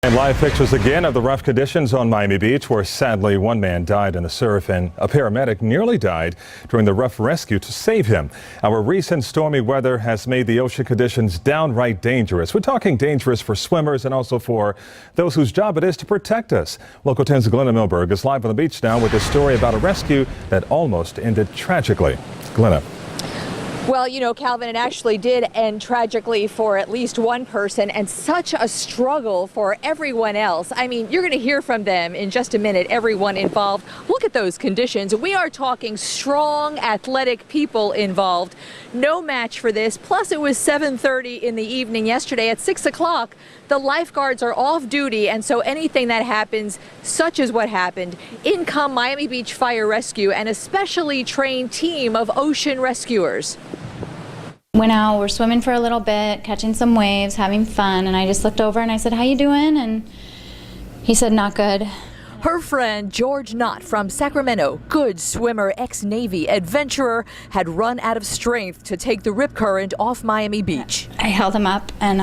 And live pictures again of the rough conditions on Miami Beach, where sadly one man died in the surf and a paramedic nearly died during the rough rescue to save him. Our recent stormy weather has made the ocean conditions downright dangerous. We're talking dangerous for swimmers and also for those whose job it is to protect us. Local 10's Glenna Milberg is live on the beach now with a story about a rescue that almost ended tragically. Glenna. Well, you know, Calvin, it actually did end tragically for at least one person, and such a struggle for everyone else. I mean, you're going to hear from them in just a minute, everyone involved. Look at those conditions. We are talking strong, athletic people involved. No match for this. Plus, it was 7:30 in the evening yesterday. At 6 o'clock, the lifeguards are off duty, and so anything that happens, such as what happened, in come Miami Beach Fire Rescue and a specially trained team of ocean rescuers. Went out, we're swimming for a little bit, catching some waves, having fun, and I just looked over and I said, "How you doing?" And he said, "Not good." Her friend George Knott from Sacramento, good swimmer, ex-Navy adventurer, had run out of strength to take the rip current off Miami Beach. I held him up and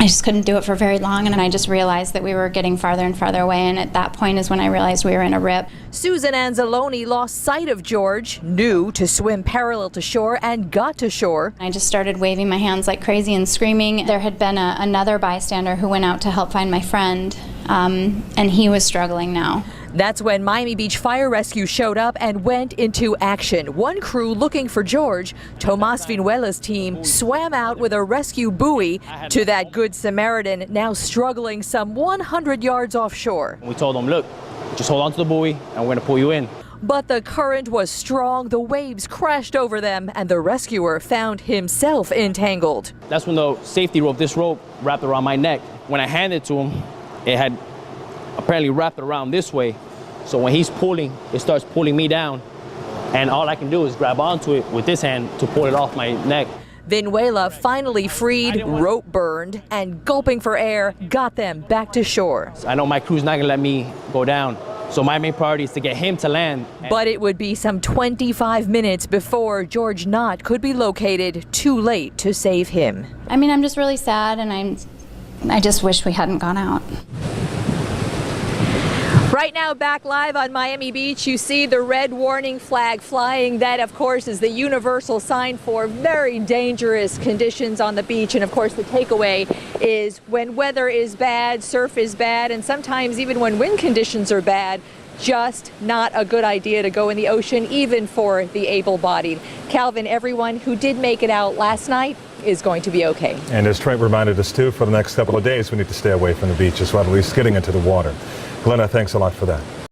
I just couldn't do it for very long, and I just realized that we were getting farther and farther away, and at that point is when I realized we were in a rip. Susan Anzalone lost sight of George, knew to swim parallel to shore, and got to shore. I just started waving my hands like crazy and screaming. There had been another bystander who went out to help find my friend, and he was struggling now. That's when Miami Beach Fire Rescue showed up and went into action. One crew looking for George, Tomas Vinuela's team, swam out with a rescue buoy to that Good Samaritan, now struggling some 100 yards offshore. We told them, "Look, just hold on to the buoy and we're going to pull you in." But the current was strong, the waves crashed over them, and the rescuer found himself entangled. That's when the safety rope, this rope, wrapped around my neck. When I handed it to him, it had apparently wrapped around this way. So when he's pulling, it starts pulling me down. And all I can do is grab onto it with this hand to pull it off my neck. Vinuela finally freed, rope burned, and gulping for air, got them back to shore. I know my crew's not gonna let me go down. So my main priority is to get him to land. But it would be some 25 minutes before George Knott could be located, too late to save him. I mean, I'm just really sad, and I just wish we hadn't gone out. Right now, back live on Miami Beach, you see the red warning flag flying. That, of course, is the universal sign for very dangerous conditions on the beach. And, of course, the takeaway is when weather is bad, surf is bad, and sometimes even when wind conditions are bad, just not a good idea to go in the ocean, even for the able-bodied. Calvin, everyone who did make it out last night is going to be okay. And as Trent reminded us, too, for the next couple of days, we need to stay away from the beach as well, at least getting into the water. Glenna, thanks a lot for that.